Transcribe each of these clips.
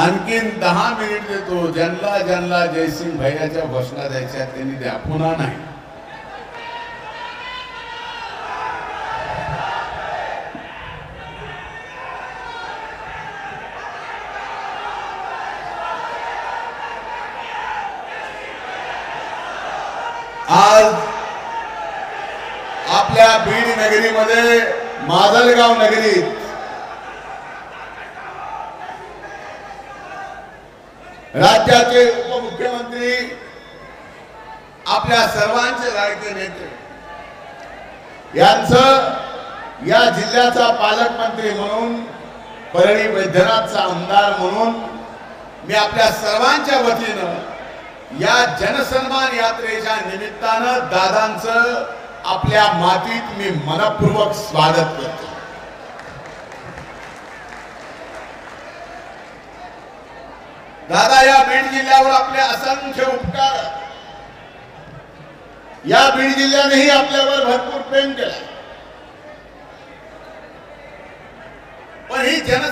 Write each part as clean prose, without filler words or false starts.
आणखीन 10 मिनिट देतो. ज्यांना ज्यांना जयसिंग भैयाच्या घोषणा द्यायच्या त्यांनी द्या, पुन्हा नाही. आज आपल्या बीड नगरीमध्ये, माजलगाव नगरीत राज्याचे उपमुख्यमंत्री, आपल्या सर्वांचे लाडके नेते यांचं या जिल्ह्याचा पालकमंत्री म्हणून, परळी वैद्यनाथचा आमदार म्हणून मी आपल्या सर्वांच्या वतीनं या जनसन्मान यात्रेच्या निमित्तानं दादांचं आपल्या मातीत मी मनपूर्वक स्वागत करतो. दादा, या बीड जिल्ह्यावर आपले असंख्य उपकार, या बीड जिल्ह्यानेही आपल्यावर भरपूर प्रेम केलं. पण ही जन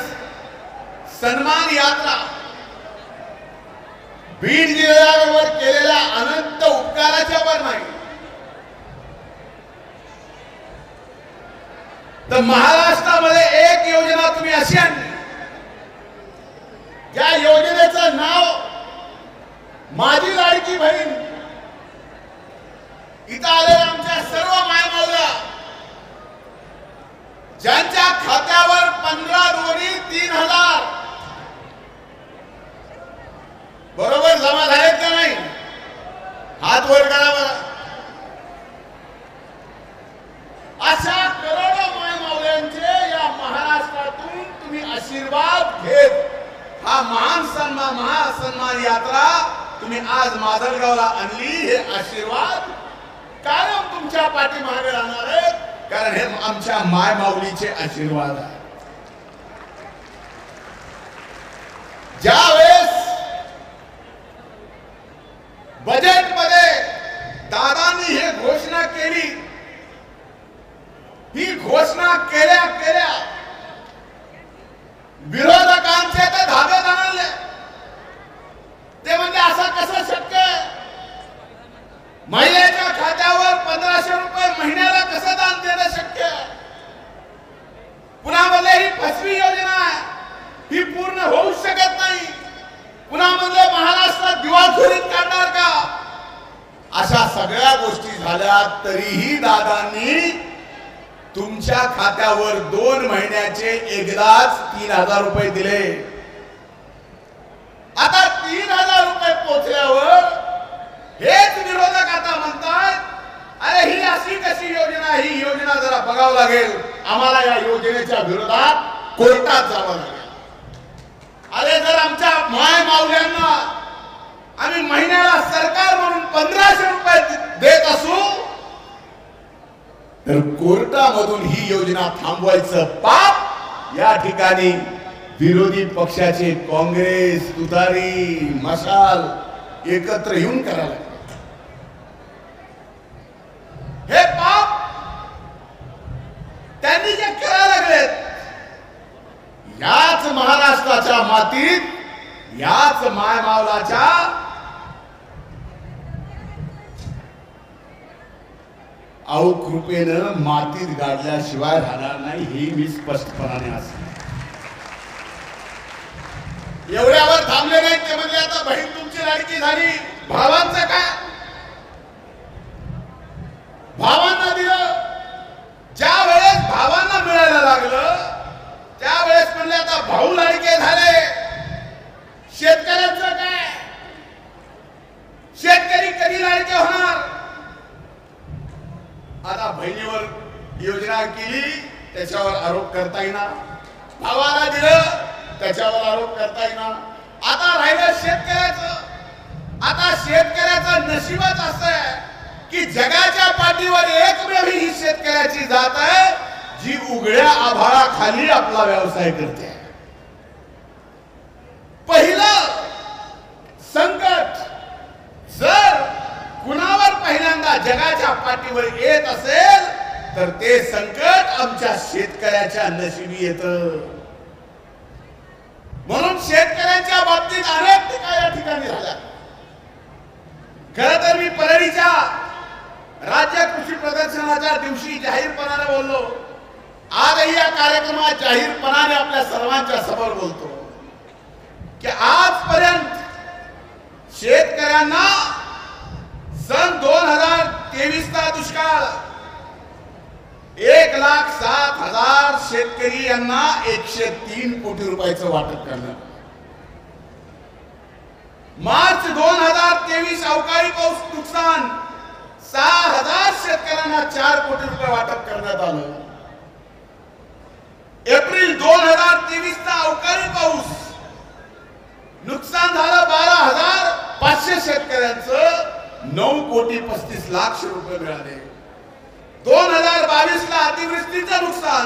सन्मान यात्रा बीड जिल्ह्यावर केलेल्या अनंत उपकाराच्या वर नाही, तर महाराष्ट्रामध्ये एक योजना तुम्ही अशी आणली, या योजनेचं नाव माझी लाडकी बहीण. इथं आलेल्या आमच्या सर्व मायमाऊल्या ज्यांच्या खात्यावर 15/2/3000 बरोबर जमा झालेत का नाही? हात वर करा बरं. अशा करोडो मायमाऊल्यांचे या महाराष्ट्रातून तुम्ही आशीर्वाद घेत हा महासन्मान यात्रा तुम्ही आज माजलगावला आणली. हे आशीर्वाद कायम तुमच्या पाठीमागे राहणार आहेत, कारण हे आमच्या माय माऊलीचे आशीर्वाद आहे. ज्यावेळेस बजेटमध्ये दादांनी हे घोषणा केली, ही घोषणा केल्या केल्या विरोधकांचे तर धाबे जाणले. ते म्हणजे असं कसं शक्य आहे? महिलेच्या खात्यावर 1500 रुपये महिन्याला कसं दान देणं शक्य आहे? पुन्हा म्हणले ही फसवी योजना आहे, ही पूर्ण होऊ शकत नाही. पुन्हा म्हणले महाराष्ट्रात दिवाळखोरीत काढणार का? अशा सगळ्या गोष्टी झाल्या तरीही दादांनी तुमच्या खात्यावर 2 महिन्याचे एकदाच 3000 रुपये दिले. आता 3000 रुपये पोहोचल्यावर हेच विरोधक आता म्हणतात, अरे ही अशी कशी योजना, ही योजना जरा बघावं लागेल, आम्हाला या योजनेच्या विरोधात कोर्टात जावं लागेल. अरे जर आमच्या माय माऊल्यांना आम्ही महिन्याला सरकार म्हणून 1500 रुपये देत असू, तर कोर्टामधून ही योजना थांबवायचं पाप या ठिकाणी विरोधी पक्षाचे काँग्रेस, तुतारी, मशाल एकत्र येऊन करायला. हे पाप त्यांनी जे करायला लागलेत, याच महाराष्ट्राच्या मातीत, याच मायमावलाच्या कृपेनं मातीत गाडल्याशिवाय राहणार नाही, ही मी स्पष्टपणाने असते. एवढ्यावर थांबले नाही. ते म्हणजे आता बहीण तुमची लाडकी झाली, भावांचं काय? भावांना दिलं, ज्या वेळेस भावांना मिळायला लागलं त्यावेळेस म्हणले आता भाऊ लाडके झाले. शेतकऱ्यांचं काय? शेतकरी कधी लाडके होणार? आता बहिणीवर योजना केली, त्याच्यावर आरोप करता येणार. भावाला दिलं, त्याच्यावर आरोप करता येणार. आता राहिलं शेतकऱ्याचं. आता शेतकऱ्याचं नशीबच असं आहे की जगाच्या पाठीवर एकमेव ही शेतकऱ्याची जात आहे जी उघड्या आभाळाखाली आपला व्यवसाय करते. पहिलं संकट जर कुणावर पहिल्यांदा जगाच्या पाठीवर येत असेल तर ते संकट आमच्या शेतकऱ्याच्या नशिबी येतं. म्हणून शेतकऱ्यांच्या बाबतीत अनेक टीका या ठिकाणी झाल्या. खरं तर मी परळीच्या राज्य कृषी प्रदर्शनाच्या दिवशी जाहीरपणाने बोललो. आजही या कार्यक्रमात जाहीरपणाने आपल्या सर्वांच्या समोर बोलतो की आजपर्यंत शेतकऱ्यांना सन 2023चा दुष्काळ 1,07,000 शेतकरी यांना 103 कोटी रुपयाचं वाटप करण्यात. मार्च 2023 अवकाळी पाऊस नुकसान 6,000 शेतकऱ्यांना 4 कोटी रुपये वाटप करण्यात आलं. एप्रिल 2023चा अवकाळी पाऊस नुकसान झालं 12,500 शेतकऱ्यांचं 9 कोटी 35 लाख रुपये मिळाले. 2022 ला अतिवृष्टीचं नुकसान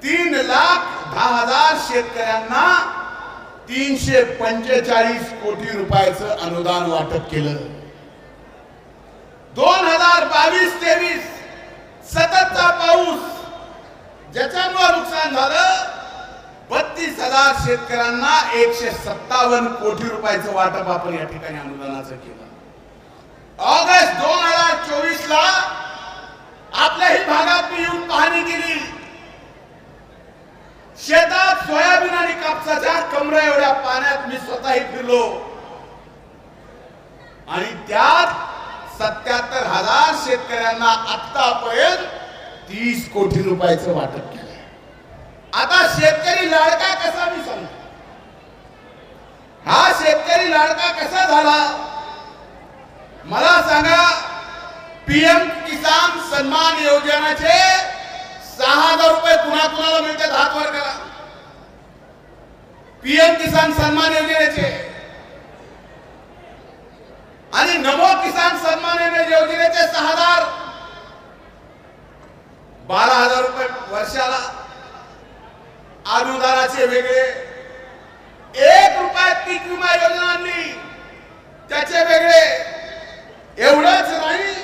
3,10,000 शेतकऱ्यांना 345 कोटी रुपयाचं अनुदान वाटप केलं. 2022-23 सततचा पाऊस ज्याच्यामुळे नुकसान झालं 32,000 शेतकऱ्यांना 157 कोटी रुपयाचं वाटप आपण या ठिकाणी अनुदानाचं केलं. ऑगस्ट 2024 ला आपल्याही भागात मी येऊन पाहणी केली. शेतात सोयाबीन आणि कापसाच्या कमरा एवढ्या पाण्यात मी स्वतःही फिरलो आणि त्यात 77,000 शेतकऱ्यांना आतापर्यंत 30 कोटी रुपयाचं वाटप केलं. आता शेतकरी लाडका कसा मी सांगतो. हा शेतकरी लाडका कसा झाला मला सांगा. पीएम किसान सन्मान योजनेचे 6,000 रुपये कुणाकुणाला मिळतात हात वर करा. पीएम किसान सन्मान योजनेचे आणि नमो किसान सन्मान योजनेचे 6,000 12,000 रुपये वर्षाला. अनुदानाचे वेगळे. 1 रुपया पीक विमा योजना आणली त्याचे वेगळे. एवढंच नाही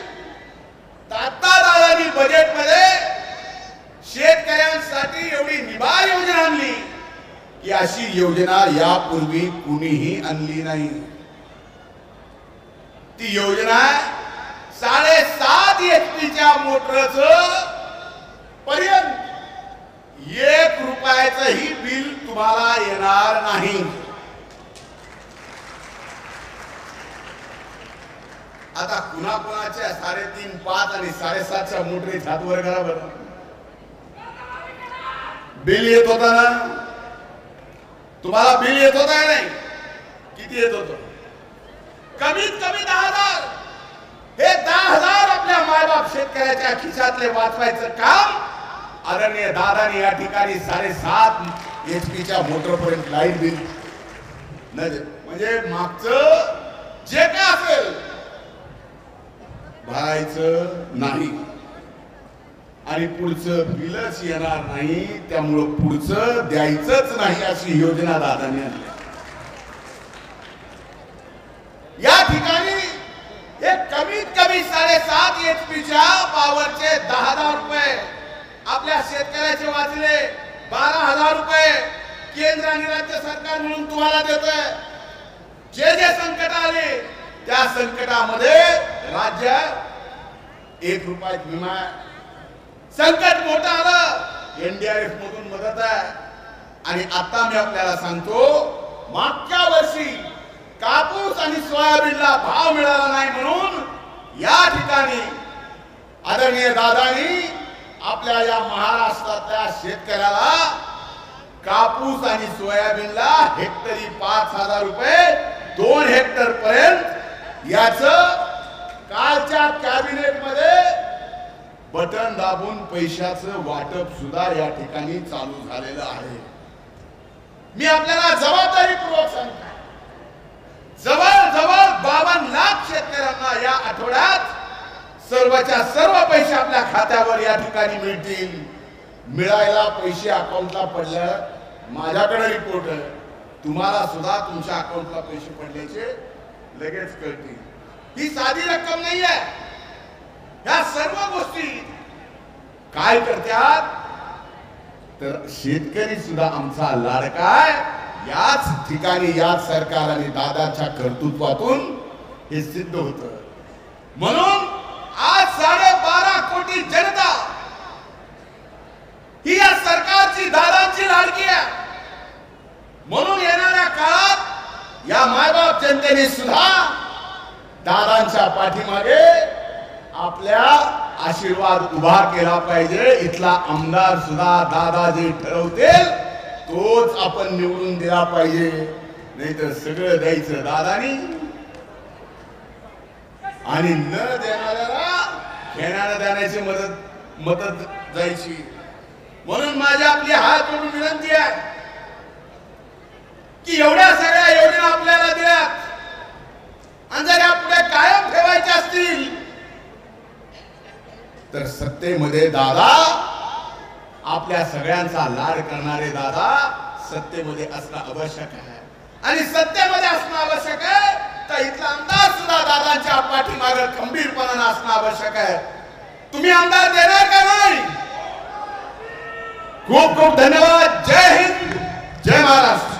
आता दादानी बजेटमध्ये शेतकऱ्यांसाठी एवढी निभार योजना आणली की अशी योजना यापूर्वी कुणीही आणली नाही. ती योजना 7.5 HP मोटरचं पर्यंत 1 रुपयाचंही बिल तुम्हाला येणार नाही. आता कुणाकुणाच्या 3.5, 5 आणि 7.5च्या मोटरी हातवर करा बरं. बिल येत होता ना. तुम्हाला बिल येत होता नाही. किती येत होतं. कमीत कमी 10,000. हे 10,000 आपल्या मायबाप शेतकऱ्याच्या खिशातले वाचवायचं काम आदरणीय दादानी या ठिकाणी 7.5 HP मोटर पर्यंत लाईट बिल म्हणजे मागचं जे काय असेल भरायचं नाही आणि पुढचं बिलच येणार नाही. त्यामुळं पुढचं द्यायचंच नाही अशी योजना दादांनी आणली. या ठिकाणी हे कमीत कमी 7.5 HP पॉवरचे 10,000 रुपये आपल्या शेतकऱ्याचे वाचले. 12,000 रुपये केंद्र आणि राज्य सरकार म्हणून तुम्हाला देतोय. जे जे संकट आले त्या संकटामध्ये राज्य 1 रुपयात विमा. संकट मोठं आलं NDRF मधून मदत आहे. आणि आता मी आपल्याला सांगतो मागच्या वर्षी कापूस आणि सोयाबीनला भाव मिळाला नाही म्हणून या ठिकाणी आदरणीय दादानी आपल्या या महाराष्ट्रातल्या शेतकऱ्याला कापूस आणि सोयाबीनला हेक्टरी 5,000 रुपये 2 हेक्टर पर्यंत याचं कालच्या कॅबिनेट मध्ये बटन दाबून पैशाचं वाटप सुद्धा या ठिकाणी चालू झालेलं आहे. मी आपल्याला जबाबदारीपूर्वक सांगतो जवळजवळ 52 लाख शेतकऱ्यांना या आठवड्यात सर्वच्या सर्व पैसे आपल्या खात्यावर या ठिकाणी मिळतील. मिळायला पैसे अकाउंटला पडल्या माझ्याकडे रिपोर्ट आहे. तुम्हाला सुद्धा तुमच्या अकाउंटला पैसे पडल्याचे लगेच कळतील. ही साधी रक्कम नाही आहे. या सर्व गोष्टी काय करतात तर शेतकरी सुद्धा आमचा लाडका आहे. याच ठिकाणी याच सरकार आणि दादाच्या कर्तृत्वातून हे सिद्ध होतं. म्हणून आज 12.5 कोटी जनता ही या सरकारची दादांची लाडकी आहे. म्हणून येणाऱ्या काळात या मायबाप जनतेने सुद्धा दादांच्या पाठीमागे आपल्या आशीर्वाद उभा केला पाहिजे. इथला आमदार सुद्धा दादा जे ठरवतील तोच आपण निवडून दिला पाहिजे. नाहीतर सगळं द्यायचं दादानी आणि न देणाऱ्याला घेणाऱ्या देण्याची मदत जायची. म्हणून माझी आपली हात जोडून विनंती आहे की एवढ्या सगळ्या योजना आपल्याला दिल्यात आणि जर या पुढे कायम ठेवायच्या असतील तर सत्तेमध्ये दादा आपल्या सगळ्यांचा लाड करणारे दादा सत्तेमध्ये असणं आवश्यक आहे. आणि सत्तेमध्ये असणं आवश्यक आहे तर इथला आमदार सुद्धा दादांच्या पाठीमागे खंबीरपणाने असणं आवश्यक आहे. तुम्ही आमदार देणार का नाही? खूप खूप धन्यवाद. जय हिंद, जय महाराष्ट्र.